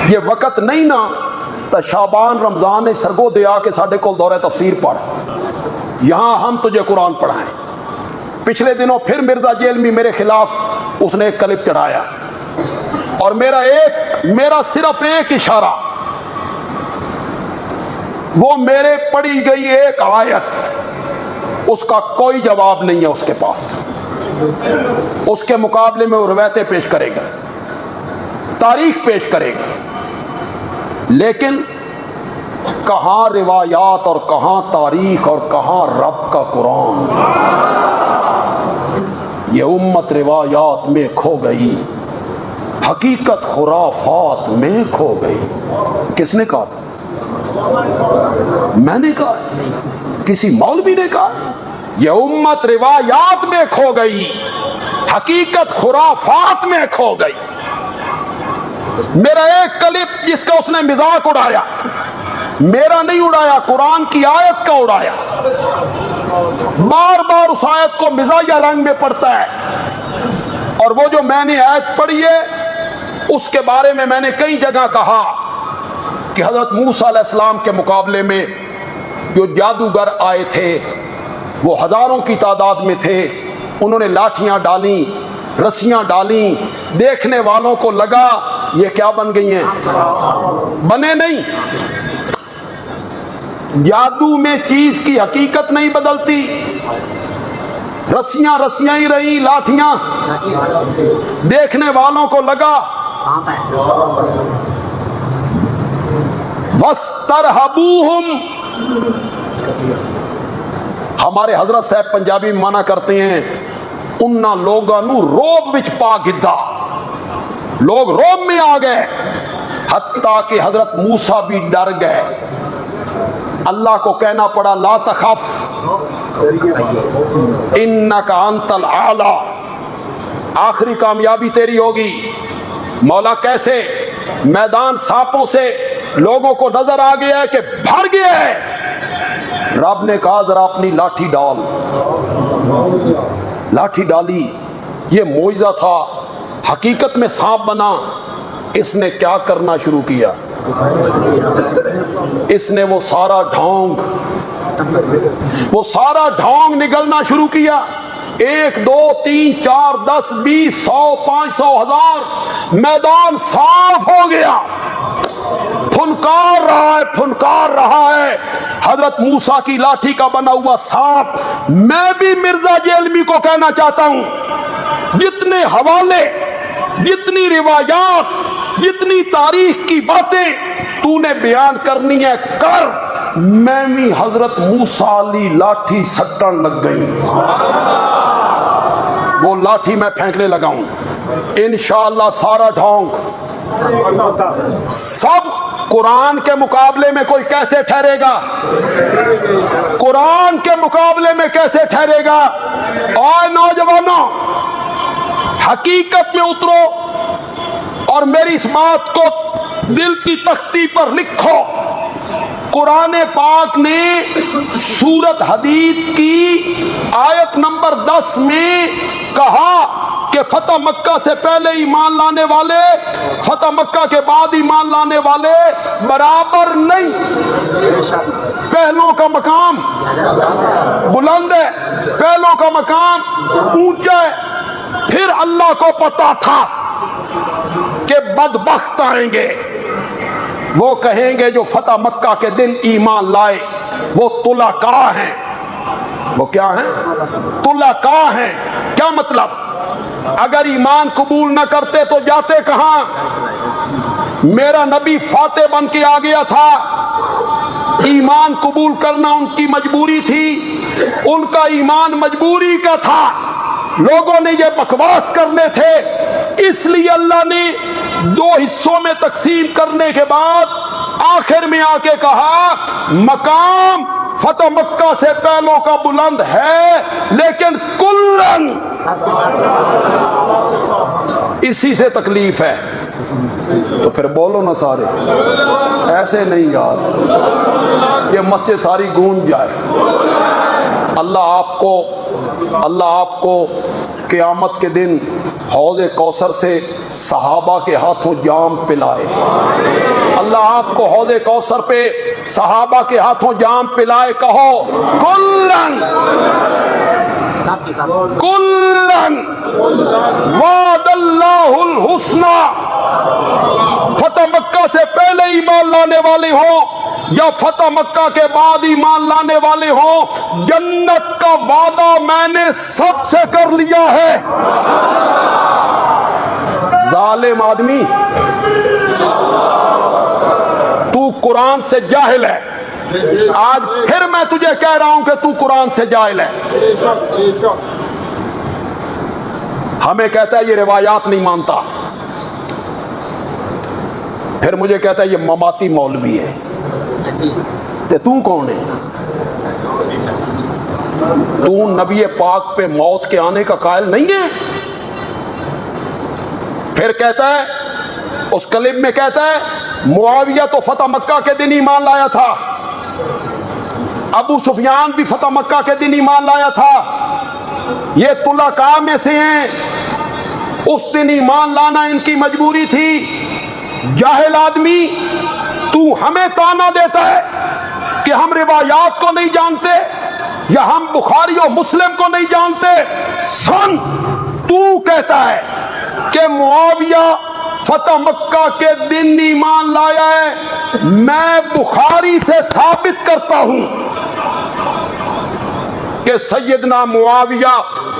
ये वक़्त नहीं ना तो शाबान रमज़ान ने सरगो दे आके साढ़े को दौरे तफसीर पढ़, यहाँ हम तुझे कुरान पढ़ाएं। पिछले दिनों फिर मिर्ज़ा जेलमी मेरे खिलाफ उसने एक क्लिप चढ़ाया और मेरा सिर्फ एक इशारा, वो मेरे पढ़ी गई एक आयत, उसका कोई जवाब नहीं है उसके पास। उसके मुकाबले में वो रवायतें पेश करेगा, तारीख पेश करेगा, लेकिन कहाँ रिवायात और कहाँ तारीख और कहाँ रब का कुरान। ये उम्मत रिवायात में खो गई, हकीकत खुराफात में खो गई। किसने कहा था? मैंने कहा? किसी मौलवी ने कहा? ये उम्मत रिवायात में खो गई, हकीकत खुराफात में खो गई। मेरा एक क्लिप जिसका उसने मजाक उड़ाया, मेरा नहीं उड़ाया, कुरान की आयत का उड़ाया, बार बार उस आयत को मिजाजिया रंग में पढ़ता है। और वो जो मैंने आयत पढ़ी है उसके बारे में मैंने कई जगह कहा कि हजरत मूसा अलैहिस्सलाम के मुकाबले में जो जादूगर आए थे वो हजारों की तादाद में थे, उन्होंने लाठियां डाली, रस्सियां डाली, देखने वालों को लगा ये क्या बन गई हैं, बने नहीं। जादू में चीज की हकीकत नहीं बदलती, रस्सियां रस्सियां ही रही, लाठियां, देखने वालों को लगा। वस्तरहबूहुम, हमारे हजरत साहब पंजाबी में माना करते हैं उन्ना लोगों नू रोब विच पा गिद्धा, लोग रोब में आ गए, हत्ता कि हजरत मूसा भी डर गए। अल्लाह को कहना पड़ा ला तखफ इन्नका अंतल आला, आखिरी कामयाबी तेरी होगी। मौला कैसे? मैदान सांपों से लोगों को नजर आ गया है कि भर गया है। रब ने कहा जरा अपनी लाठी डाल, लाठी डाली, ये मोइजा था, हकीकत में सांप बना। इसने क्या करना शुरू किया? इसने वो सारा ढोंग निगलना शुरू किया। 1 2 3 4 10 20 100 500 1000 मैदान साफ हो गया। फुनकार रहा है हजरत मूसा की लाठी का बना हुआ सांप। मैं भी मिर्जा जेलमी को कहना चाहता हूं, जितने हवाले, जितनी रिवायात, जितनी तारीख की बातें तूने बयान करनी है कर। मैं भी हजरत मूसा वाली लाठी सट्टन लग गई, वो लाठी मैं फेंकने लगा हूं। इंशाअल्लाह सारा ढोंग सब कुरान के मुकाबले में कोई कैसे ठहरेगा? कुरान के मुकाबले में कैसे ठहरेगा? और नौजवानों, हकीकत में उतरो और मेरी इस बात को दिल की तख्ती पर लिखो। कुरान पाक ने सूरत हदीद की आयत नंबर 10 में कहा कि फतह मक्का से पहले ईमान लाने वाले, फतह मक्का के बाद ईमान लाने वाले बराबर नहीं। पहलों का मकाम बुलंद है, पहलों का मकाम ऊंचा है। फिर अल्लाह को पता था कि बदबख्त आएंगे, वो कहेंगे जो फतह मक्का के दिन ईमान लाए वो तुलाका हैं। वो क्या हैं? तुलाका हैं। क्या मतलब? अगर ईमान कबूल न करते तो जाते कहां? मेरा नबी फाते बन के आ गया था, ईमान कबूल करना उनकी मजबूरी थी, उनका ईमान मजबूरी का था। लोगों ने ये बकवास करने थे, इसलिए अल्लाह ने 2 हिस्सों में तकसीम करने के बाद आखिर में आके कहा मकाम फतह मक्का से पहलों का बुलंद है, लेकिन कुल्लन इसी से तकलीफ है। तो फिर बोलो ना सारे, ऐसे नहीं यार, ये मस्जिद सारी गूंज जाए। अल्लाह आपको अल्लाह आपको क़यामत के दिन हौज़े कौसर से सहाबा के हाथों जाम पिलाए। अल्लाह आपको हौज़े कौसर पे सहाबा के हाथों जाम पिलाए। कहो कुल्लन कुल्लन वादल्लाहुल हुस्ना। फतह मक्का से पहले ईमान लाने वाले हो या फतह मक्का के बाद ईमान लाने वाले हो, जन्नत का वादा मैंने सबसे कर लिया है। जालिम आदमी, तू कुरान से जाहिल है। आज फिर मैं तुझे कह रहा हूं कि तू कुरान से जाहिल है। हमें कहता है ये रिवायात नहीं मानता, फिर मुझे कहता है ये ममाती मौलवी है। ते तू कौन है? तू नबी पाक पे मौत के आने का कायल नहीं है। फिर कहता है, उस कलिब में कहता है मुआविया तो फतह मक्का के दिन ईमान लाया था, अबू सुफियान भी फतह मक्का के दिन ईमान लाया था, ये तुलाका में से हैं, उस दिन ईमान लाना इनकी मजबूरी थी। जाहिल आदमी, तू हमें ताना देता है कि हम रिवायात को नहीं जानते या हम बुखारी और मुस्लिम को नहीं जानते। सुन, तू कहता है कि मुआविया फतह मक्का के दिन ईमान लाया है। मैं बुखारी से साबित करता हूं कि सैयदना मुआविया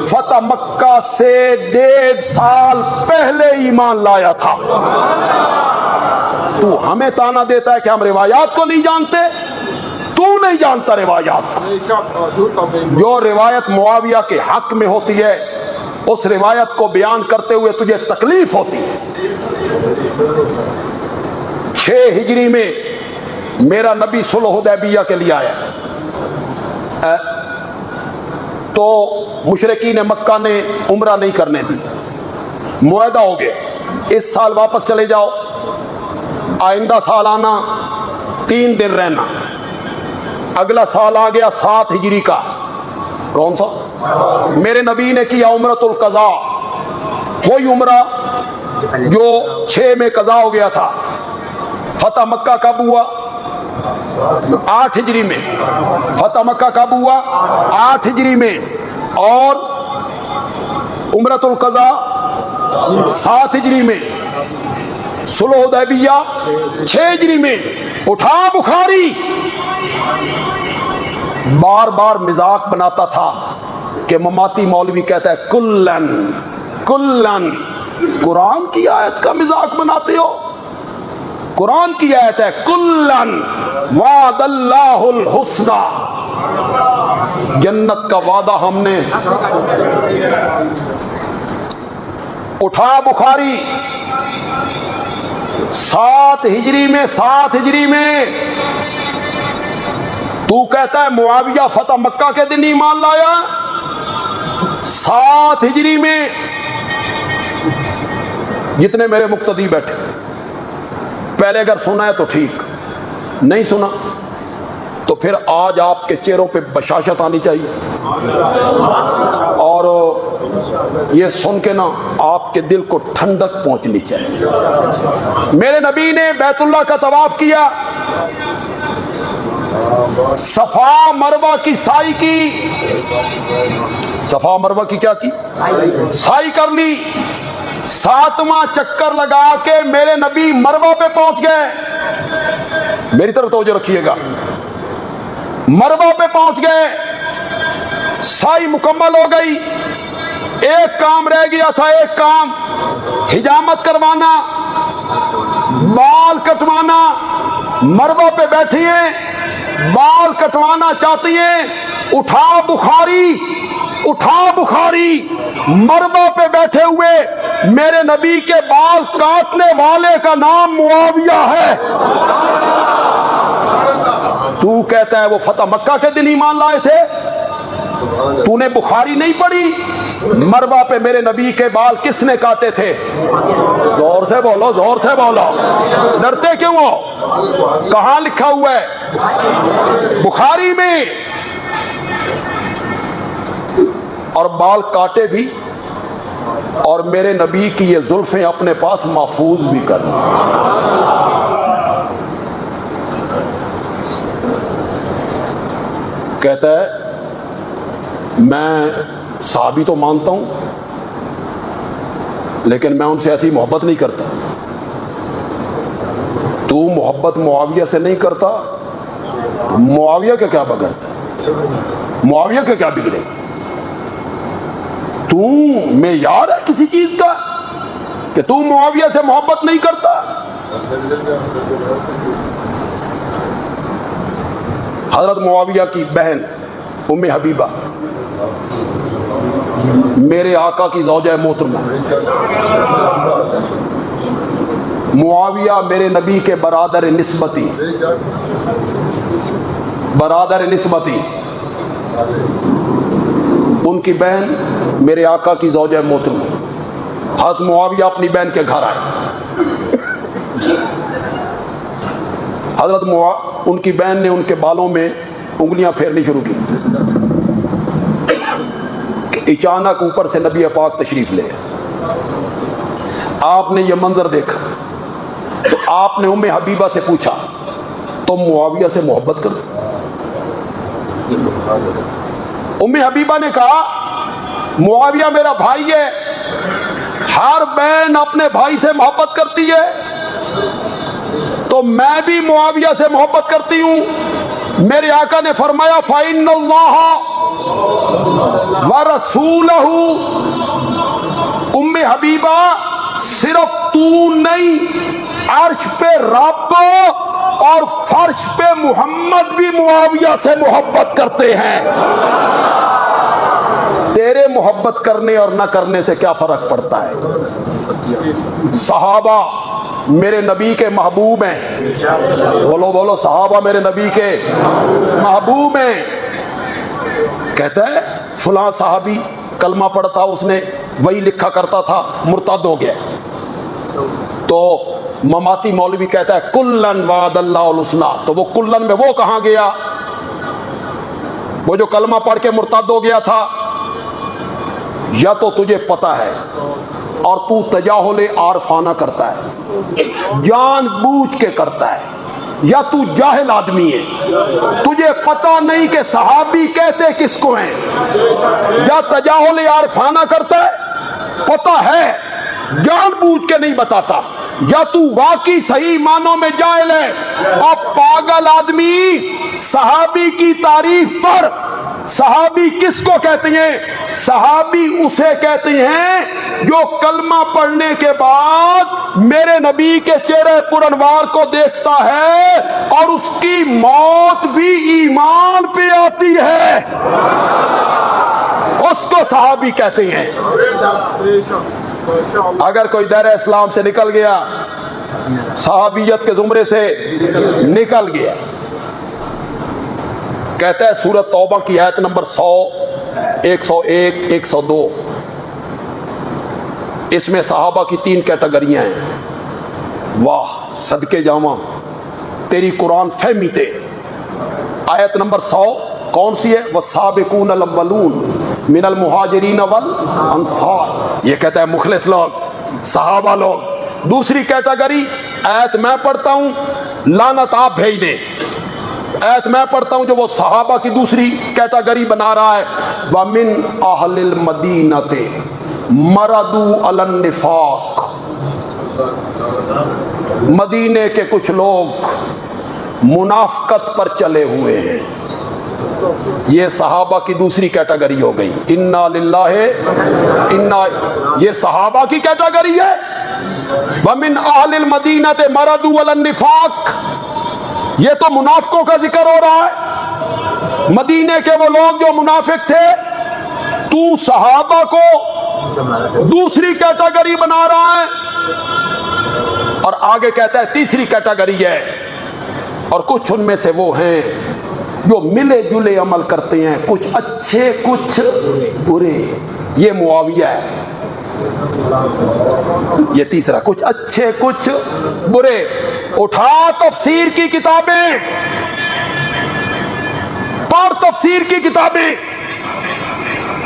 फतह मक्का से 1.5 साल पहले ईमान लाया था। तू हमें ताना देता है कि हम रिवायात को नहीं जानते। तू नहीं जानता रिवायात को। जो रिवायत मुआविया के हक में होती है, उस रिवायत को बयान करते हुए तुझे तकलीफ होती है। 6 हिजरी में मेरा नबी सुलह हुदैबिया के लिए आया, तो मुशरिकीन मक्का ने उम्रा नहीं करने दी। मुआहदा हो गया, इस साल वापस चले जाओ, आइंदा साल आना, 3 दिन रहना। अगला साल आ गया 7 हिजरी का। कौन सा? मेरे नबी ने किया उम्रतुल कज़ा, वही उम्रा जो 6 में कज़ा हो गया था। फतह मक्का कब हुआ? 8 हिजरी में। फतह मक्का कब हुआ? 8 हिजरी में। और उम्रतुल कज़ा 7 हिजरी में। सुलह हुदैबिया 6 हिजरी में। उठा बुखारी, बार बार मजाक बनाता था कि ममाती मौलवी कहता है कुल्लन कुल्लन। कुरान की आयत का मजाक बनाते हो? कुरान की आयत है कुल्लन वादल्लाहुल हुस्ना, जन्नत का वादा हमने। उठा बुखारी 7 हिजरी में। 7 हिजरी में तू कहता है मुआविया फतह मक्का के दिन ईमान लाया। 7 हिजरी में जितने मेरे मुक्तदी बैठे, पहले अगर सुना है तो ठीक, नहीं सुना तो फिर आज आपके चेहरों पे बशाशत आनी चाहिए। और ये सुन के ना आपके दिल को ठंडक पहुंचनी चाहिए। मेरे नबी ने बैतुल्लाह का तवाफ किया, सफा मरवा की साई की। सफा मरवा की क्या की? साई कर ली। 7वां चक्कर लगा के मेरे नबी मरवा पे पहुंच गए। मेरी तरफ तवज्जो रखिएगा, मरवा पे पहुंच गए, साई मुकम्मल हो गई। एक काम रह गया था, एक काम, हिजामत करवाना, बाल कटवाना। मरवा पे बैठी हैं, बाल कटवाना चाहती हैं। उठा बुखारी, उठा बुखारी, मरवा पे बैठे हुए मेरे नबी के बाल काटने वाले का नाम मुआविया है। तू कहता है वो फतह मक्का के दिन ईमान लाए थे। तूने बुखारी नहीं पढ़ी? मरवा पे मेरे नबी के बाल किसने काटे थे? जोर से बोलो, जोर से बोलो, डरते क्यों हो? कहां लिखा हुआ है? बुखारी में। और बाल काटे भी और मेरे नबी की ये जुल्फें अपने पास महफूज भी कर ली। कहता है मैं सहाबी तो मानता हूं, लेकिन मैं उनसे ऐसी मोहब्बत नहीं करता। तू मोहब्बत मुआविया से नहीं करता, मुआविया का क्या बिगड़ता, मुआविया का क्या बिगड़े? तू मेयार है किसी चीज का कि तू मुआविया से मोहब्बत नहीं करता? हजरत मुआविया की बहन उम्मे हबीबा मेरे आका की ज़ौजा मोहतरमा, मुआविया मेरे नबी के बरादर निस्बती, बरादर निस्बती, उनकी बहन मेरे आका की ज़ौजा मोहतरमा। हज़रत मुआविया अपनी बहन के घर आए। उनकी बहन ने उनके बालों में उंगलियां फेरनी शुरू की। अचानक ऊपर से नबी पाक तशरीफ ले। आपने ये मंजर देखा तो आपने उम्मे हबीबा से पूछा तुम मुआविया से मोहब्बत करते? उम्मे हबीबा ने कहा मुआविया मेरा भाई है, हर बहन अपने भाई से मोहब्बत करती है, तो मैं भी मुआविया से मोहब्बत करती हूं। मेरे आका ने फरमाया फ़इन्नल्लाह व रसूलहू, उम्मे हबीबा सिर्फ तू नहीं, अर्श पे रब और फर्श पे मोहम्मद भी मुआविया से मोहब्बत करते हैं। तेरे मोहब्बत करने और न करने से क्या फर्क पड़ता है? सहाबा मेरे नबी के महबूब हैं, बोलो बोलो, सहाबा मेरे नबी के महबूब हैं। कहता है फलां सहाबी कलमा पढ़ता, उसने वही लिखा करता था, मुर्तद हो गया। तो ममाती मौलवी कहता है कुल्लन वादल्लाहुल हुस्ना, तो वो कुल्लन में वो कहां गया? वो जो कलमा पढ़ के मुर्तद हो गया था। या तो तुझे पता है और तू तजाहुल आरफाना करता है, जानबूझ के करता है, या तू जाहिल आदमी है, तुझे पता नहीं कि सहाबी कहते किसको हैं, या तजाहुल आरफाना करता है, पता है जानबूझ के नहीं बताता, या तू वाकई सही मानों में जाहिल है। और पागल आदमी सहाबी की तारीफ पर, सहाबी किसको कहते हैं? सहाबी उसे कहते हैं जो कलमा पढ़ने के बाद मेरे नबी के चेहरे पुरनवार को देखता है और उसकी मौत भी ईमान पे आती है, उसको सहाबी कहते हैं। अगर कोई दायरा इस्लाम से निकल गया, सहाबियत के जुमरे से निकल गया, कहता है सूरत तौबा की आयत नंबर 100, 101, 102, इसमें सहाबा की 3 कैटेगरियां हैं। वाह सदके जावा तेरी कुरान फहमी थे। आयत नंबर 100 कौन सी है? वह साबिकून अल अव्वलून मिनल मुहाजिरीन वल अंसार, ये कहता है मुखलिस लोग, सहाबा लोग। दूसरी कैटेगरी, आयत मैं पढ़ता हूं, लानत आप भेज दे, आयत मैं पढ़ता हूं जो वो सहाबा की दूसरी कैटेगरी बना रहा है। वमिन अहलिल मदीनते मरदू अलन निफाक, मदीने के कुछ लोग मुनाफकत पर चले हुए हैं। ये सहाबा की दूसरी कैटेगरी हो गई। इन्ना लिल्लाहि इन्ना, ये सहाबा की कैटेगरी है। वमिन अहलिल मदीनते मरदू अलन निफाक, ये तो मुनाफिकों का जिक्र हो रहा है, मदीने के वो लोग जो मुनाफिक थे। तू सहाबा को दूसरी कैटेगरी बना रहा है। और आगे कहता है तीसरी कैटेगरी है, और कुछ उनमें से वो हैं जो मिले जुले अमल करते हैं, कुछ अच्छे कुछ बुरे। ये मुआविया है। ये तीसरा, कुछ अच्छे कुछ बुरे। उठा तफसीर की किताबें, पढ़ तफसीर की किताबें,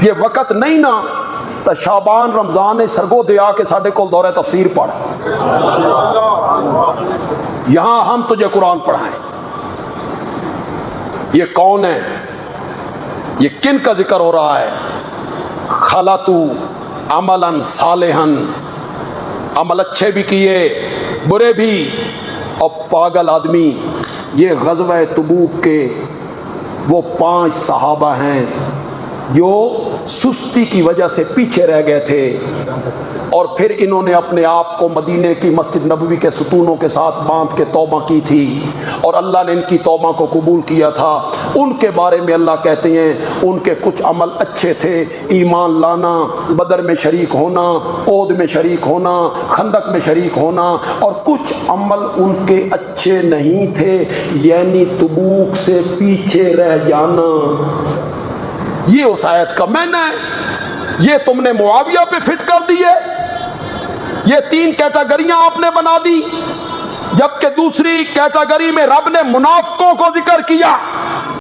ये वक़्त नहीं ना तो शाबान रमज़ान सरगो दे आके साढ़े को दौरे तफसीर पढ़, यहाँ हम तुझे कुरान पढ़ाएं। ये कौन है, ये किन का जिक्र हो रहा है? खलातू अमलन सालेहन, अमल अच्छे भी किए बुरे भी, और पागल आदमी। ये ग़ज़वा तबूक के वो 5 सहाबा हैं जो सुस्ती की वजह से पीछे रह गए थे, और फिर इन्होंने अपने आप को मदीने की मस्जिद नबवी के सुतूनों के साथ बांध के तौबा की थी, और अल्लाह ने इनकी तौबा को कबूल किया था। उनके बारे में अल्लाह कहते हैं उनके कुछ अमल अच्छे थे, ईमान लाना, बदर में शरीक होना, ओद में शरीक होना, खंदक में शरीक होना, और कुछ अमल उनके अच्छे नहीं थे, यानी तबूक से पीछे रह जाना। ये उस आयत का मैंने, ये तुमने मुआविया पे फिट कर दी है। ये 3 कैटेगरियां आपने बना दी, जबकि दूसरी कैटेगरी में रब ने मुनाफिकों को जिक्र किया।